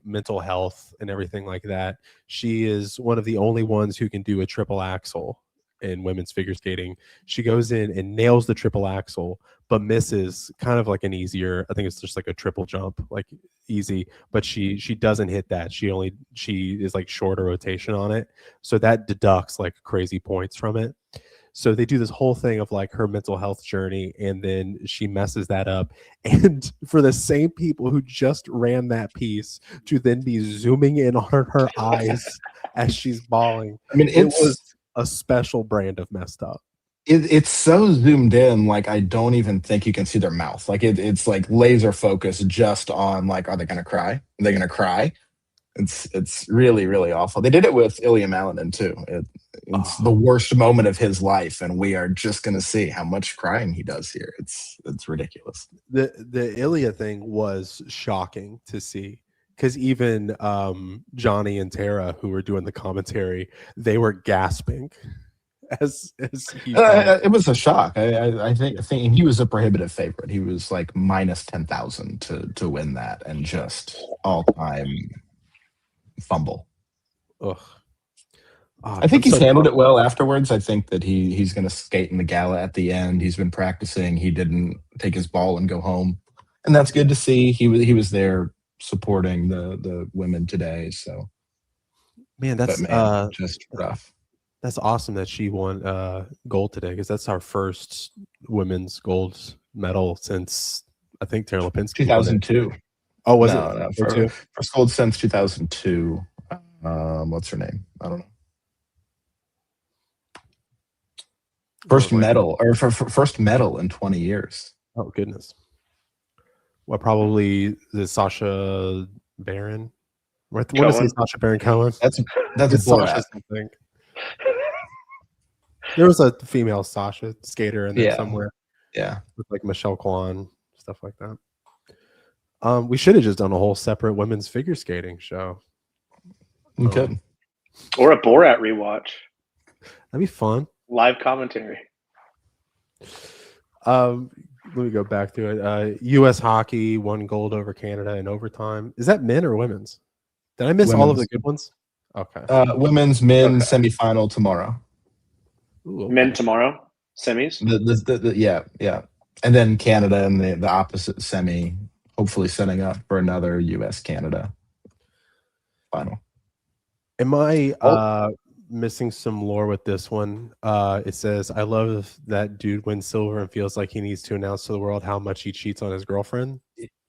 mental health and everything like that. She is one of the only ones who can do a triple axel in women's figure skating. She goes in and nails the triple axel, but misses kind of like an easier. I think it's just like a triple jump, like easy. But she doesn't hit that. She is like shorter rotation on it, so that deducts like crazy points from it. So they do this whole thing of like her mental health journey, and then she messes that up. And for the same people who just ran that piece to then be zooming in on her eyes as she's bawling, I mean, it was a special brand of messed up. It's so zoomed in, like I don't even think you can see their mouth. Like it's like laser focused just on like, are they going to cry? Are they going to cry? It's really, really awful. They did it with Ilya Malinin too. It's the worst moment of his life, and we are just going to see how much crying he does here. It's ridiculous. The Ilya thing was shocking to see, because even Johnny and Tara, who were doing the commentary, they were gasping as he. It was a shock. I think he was a prohibitive favorite. He was like minus 10,000 to win that, and just all time fumble. Ugh. I think he's handled it well afterwards. I think that he's going to skate in the gala at the end. He's been practicing. He didn't take his ball and go home, and that's good to see. He was there supporting the women today. So, man, that's just rough. That's awesome that she won gold today, because that's our first women's gold medal since I think Tara Lipinski 2002. Oh, was it? No, first gold since 2002. What's her name? I don't know. First medal, or first medal in 20 years. Oh goodness. Well, probably the Sasha Baron. What is it, Sasha Baron Cohen? That's Sasha something. There was a female Sasha skater in there somewhere. Yeah, with like Michelle Kwan, stuff like that. We should have just done a whole separate women's figure skating show. We could. Or a Borat rewatch. That'd be fun. Live commentary. Let me go back to it. U.S. hockey won gold over Canada in overtime. Is that men or women's? Did I miss all of the good ones? Okay. Women's, men's semifinal tomorrow. Ooh, okay. Men tomorrow, semis. Yeah, and then Canada in the opposite semi, hopefully setting up for another U.S. Canada final. Am I missing some lore with this one? It says, I love that dude wins silver and feels like he needs to announce to the world how much he cheats on his girlfriend.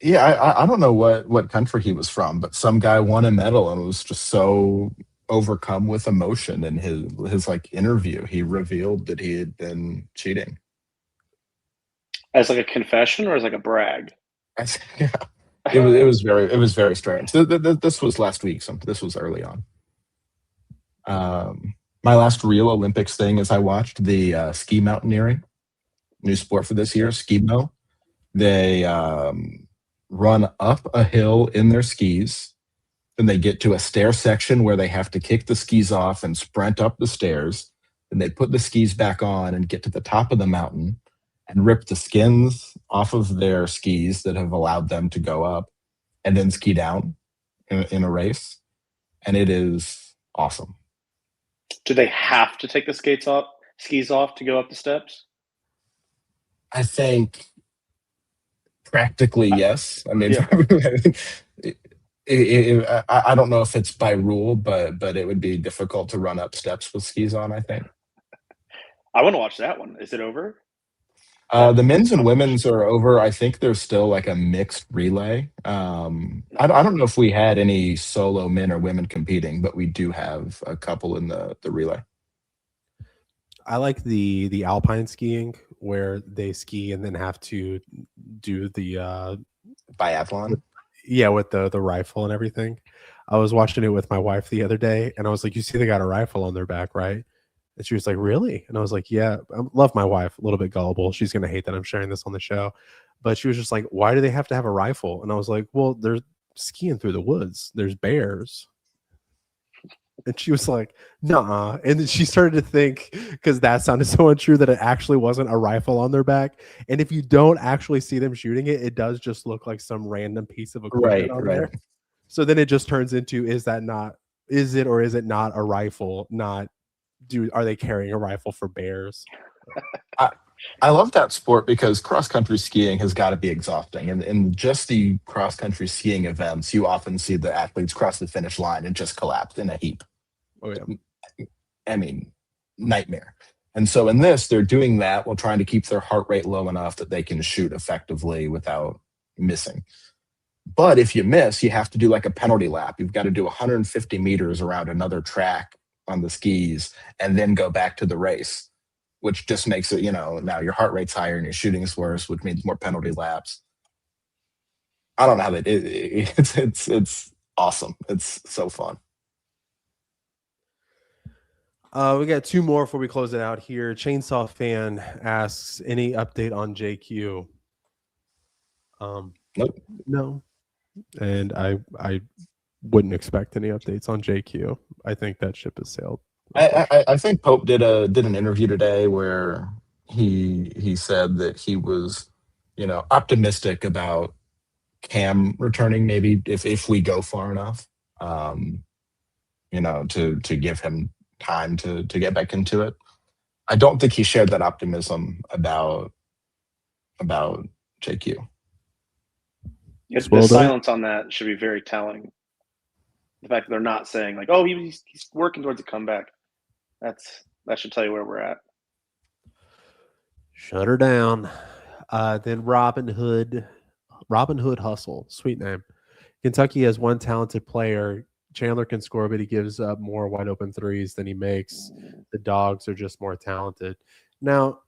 Yeah, I don't know what country he was from, but some guy won a medal and was just so overcome with emotion in his like interview. He revealed that he had been cheating. As like a confession or as like a brag? Yeah. It was very strange. This was last week. This was early on. My last real Olympics thing is I watched the ski mountaineering, new sport for this year, ski-mo. They run up a hill in their skis, then they get to a stair section where they have to kick the skis off and sprint up the stairs. Then they put the skis back on and get to the top of the mountain and rip the skins off of their skis that have allowed them to go up, and then ski down in a race. And it is awesome. Do they have to take the skis off to go up the steps? I think practically yes. I mean, I don't know if it's by rule, but it would be difficult to run up steps with skis on, I think. I want to watch that one. Is it over? The men's and women's are over. I think there's still like a mixed relay. I don't know if we had any solo men or women competing, but we do have a couple in the relay. I like the alpine skiing where they ski and then have to do the Biathlon. with the rifle and everything. I was watching it with my wife the other day, and I was like, "You see, they got a rifle on their back, right?" And she was like, "Really?" And I was like, "Yeah." I love my wife, a little bit gullible. She's gonna hate that I'm sharing this on the show, but she was just like, "Why do they have to have a rifle?" And I was like, "Well, they're skiing through the woods. There's bears." And she was like, "Nuh-uh." And then she started to think, because that sounded so untrue, that it actually wasn't a rifle on their back. And if you don't actually see them shooting it, it does just look like some random piece of equipment on there. So then it just turns into, is it or is it not a rifle? Are they carrying a rifle for bears? I love that sport because cross-country skiing has got to be exhausting. And in just the cross-country skiing events, you often see the athletes cross the finish line and just collapse in a heap. Oh, yeah. I mean, nightmare. And so in this, they're doing that while trying to keep their heart rate low enough that they can shoot effectively without missing. But if you miss, you have to do like a penalty lap. You've got to do 150 meters around another track on the skis and then go back to the race, which just makes it, now your heart rate's higher and your shooting is worse, which means more penalty laps. I don't know how it's awesome. It's so fun. We got two more before we close it out here. Chainsaw Fan asks, any update on JQ? Nope. No. And I wouldn't expect any updates on JQ. I think that ship has sailed. I think Pope did an interview today where he said that he was, optimistic about Cam returning, maybe if we go far enough, to give him time to get back into it. I don't think he shared that optimism about JQ. The silence on that should be very telling. The fact that they're not saying like, "Oh, he's working towards a comeback," that should tell you where we're at. Shut her down. Then Robin Hood Hustle, sweet name. Kentucky has one talented player. Chandler can score, but he gives up more wide open threes than he makes. The Dogs are just more talented. Now,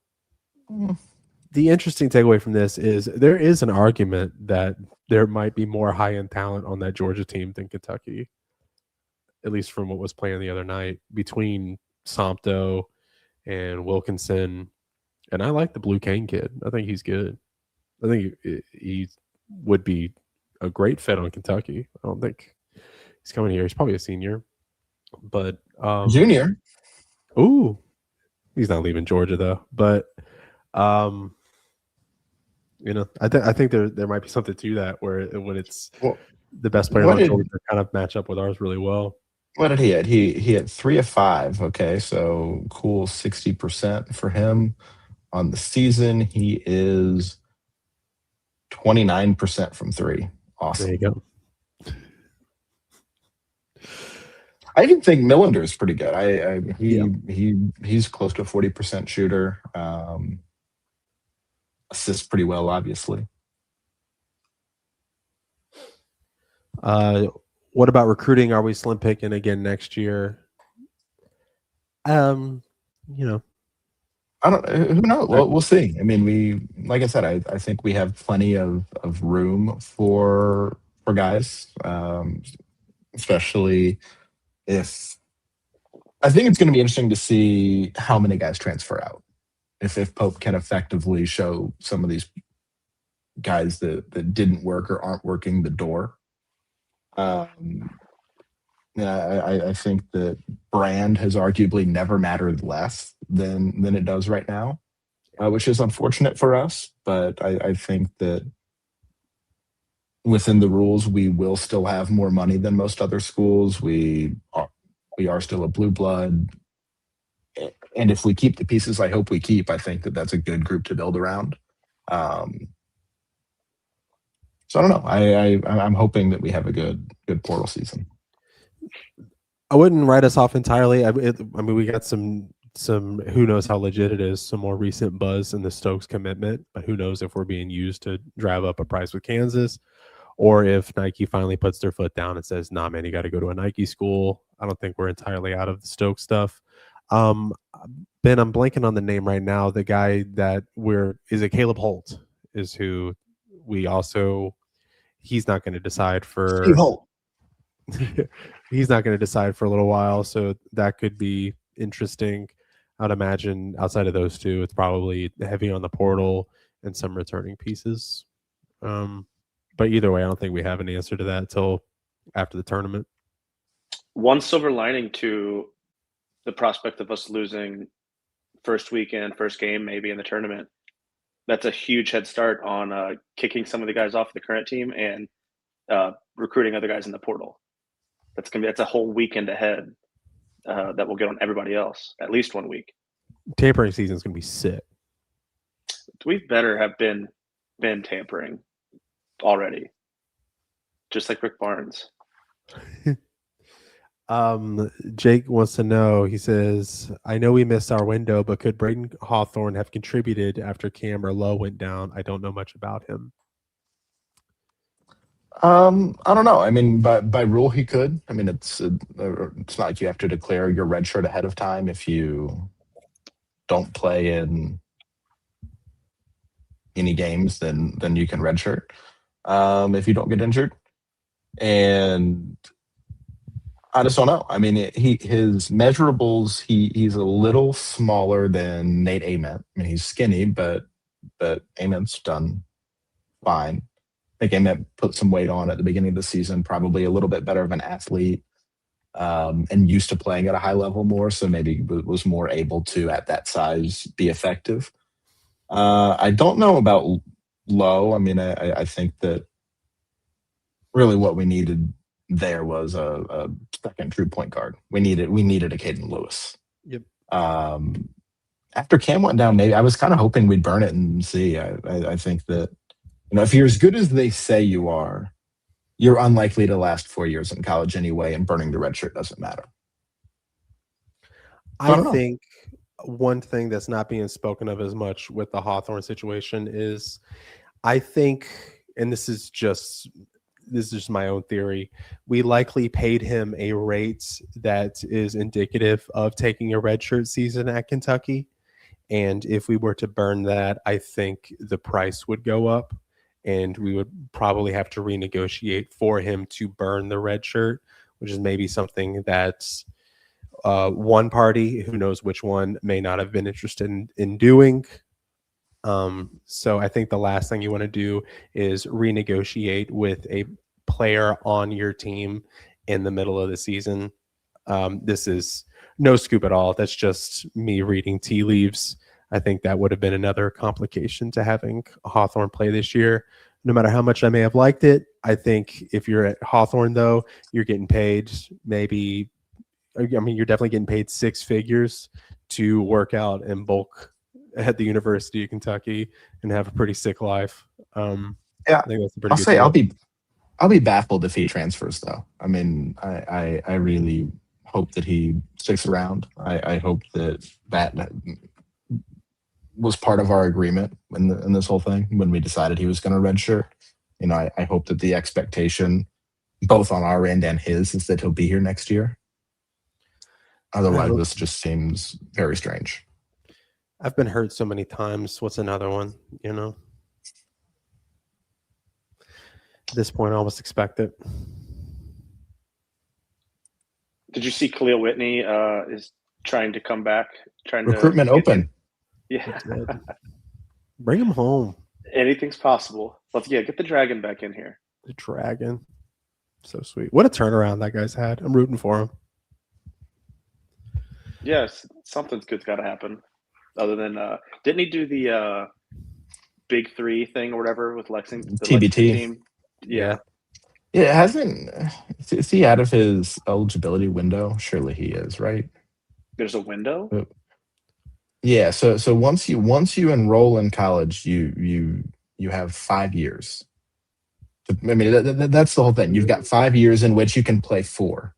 the interesting takeaway from this is there is an argument that there might be more high-end talent on that Georgia team than Kentucky, at least from what was playing the other night, between Sompto and Wilkinson. And I like the Blue Cane kid. I think he's good. I think he would be a great fit on Kentucky. I don't think he's coming here. He's probably a senior. But junior. Ooh. He's not leaving Georgia though. But I think there might be something to that where when it's the best player on Georgia kind of match up with ours really well. What did he had? He had 3 of 5. Okay, so cool, 60% for him on the season. He is 29% from 3. Awesome. There you go. I even think Millender is pretty good. He's close to a 40% shooter. Assists pretty well, obviously. What about recruiting? Are we slim picking again next year? I don't. Who knows? We'll see. I mean, like I said, I think we have plenty of room for guys, especially if. I think it's going to be interesting to see how many guys transfer out. If Pope can effectively show some of these guys that didn't work or aren't working the door. I think that brand has arguably never mattered less than it does right now, which is unfortunate for us. But I think that within the rules, we will still have more money than most other schools. We are still a blue blood. And if we keep the pieces I hope we keep, I think that that's a good group to build around. So I don't know. I'm hoping that we have a good portal season. I wouldn't write us off entirely. I mean, we got some who knows how legit it is, some more recent buzz in the Stokes commitment, but who knows if we're being used to drive up a price with Kansas, or if Nike finally puts their foot down and says, nah, man, you got to go to a Nike school. I don't think we're entirely out of the Stokes stuff. Um, Ben, I'm blanking on the name right now. The guy that is it Caleb Holt is who we also he's not going to decide Steve for Holt. he's not going to decide for a little while, so that could be interesting. I'd imagine outside of those two, it's probably heavy on the portal and some returning pieces. But either way, I don't think we have an answer to that until after the tournament. One silver lining to the prospect of us losing first weekend, first game, maybe in the tournament. That's a huge head start on kicking some of the guys off the current team and recruiting other guys in the portal. That's a whole weekend ahead that will get on everybody else, at least 1 week. Tampering season is going to be sick. We better have been tampering already, just like Rick Barnes. Jake wants to know, he says, I know we missed our window, but could Braden Hawthorne have contributed after Cam or Lowe went down? I don't know much about him. I don't know. I mean, by rule, he could. I mean, it's not like you have to declare your red shirt ahead of time if you don't play in any games. Then you can redshirt if you don't get injured. And I just don't know. I mean, his measurables. He's a little smaller than Nate Ament. I mean, he's skinny, but Ament's done fine. I think Ament put some weight on at the beginning of the season. Probably a little bit better of an athlete, and used to playing at a high level more. So maybe was more able to at that size be effective. I don't know about Lowe. I mean, I think that really what we needed there was a second true point guard. We needed a Caden Lewis. Yep. After Cam went down, maybe I was kind of hoping we'd burn it and see. I think that, if you're as good as they say you are, you're unlikely to last 4 years in college anyway, and burning the red shirt doesn't matter. I think one thing that's not being spoken of as much with the Hawthorne situation is, I think, and this is just my own theory, we likely paid him a rate that is indicative of taking a redshirt season at Kentucky. And if we were to burn that, I think the price would go up and we would probably have to renegotiate for him to burn the red shirt, which is maybe something that one party, who knows which one, may not have been interested in doing. So I think the last thing you want to do is renegotiate with a player on your team in the middle of the season. This is no scoop at all. That's just me reading tea leaves. I think that would have been another complication to having Hawthorne play this year. No matter how much I may have liked it, I think if you're at Hawthorne, though, you're getting paid maybe, I mean, you're definitely getting paid six figures to work out in bulk at the University of Kentucky and have a pretty sick life. Yeah, I think that's a pretty I'll good say deal. I'll be baffled if he transfers, though. I mean, I really hope that he sticks around. I hope that was part of our agreement in this whole thing when we decided he was going to redshirt. I hope that the expectation, both on our end and his, is that he'll be here next year. Otherwise, this just seems very strange. I've been hurt so many times. What's another one? At this point, I almost expect it. Did you see Khalil Whitney is trying to come back? Recruitment open. Yeah. Bring him home. Anything's possible. Get the Dragon back in here. The Dragon. So sweet. What a turnaround that guy's had. I'm rooting for him. Yes, something's good's got to happen. Other than, didn't he do the Big Three thing or whatever with Lexington? The TBT. Lexington team? Yeah. Yeah, it hasn't. Is he out of his eligibility window? Surely he is, right? There's a window? Yeah. So once you enroll in college, you have 5 years. I mean, that's the whole thing. You've got 5 years in which you can play 4.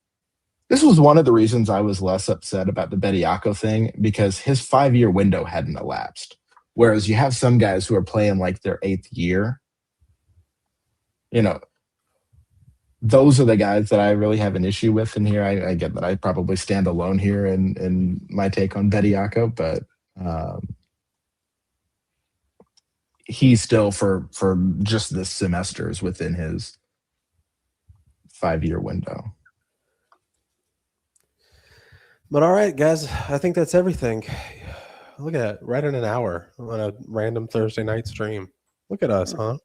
This was one of the reasons I was less upset about the Bediako thing, because his 5-year window hadn't elapsed. Whereas you have some guys who are playing like their 8th year. those are the guys that I really have an issue with in here. I get that I probably stand alone here in my take on Bediako, but he's still for just this semester is within his 5-year window. But all right, guys, I think that's everything. Look at that, right in an hour on a random Thursday night stream. Look at us, huh?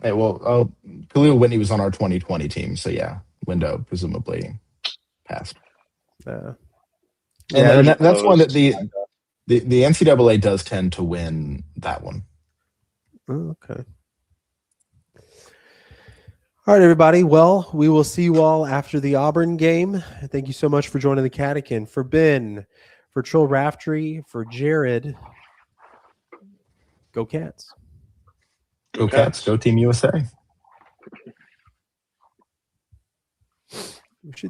Hey, well, Khalil Whitney was on our 2020 team, so yeah, window presumably passed. Yeah, and that's one that the NCAA does tend to win that one. Oh, okay. All right, everybody. Well, we will see you all after the Auburn game. Thank you so much for joining the Catechin. For Ben, for Trill Raftery, for Jared, go Cats. Go Cats. Go Team USA. We should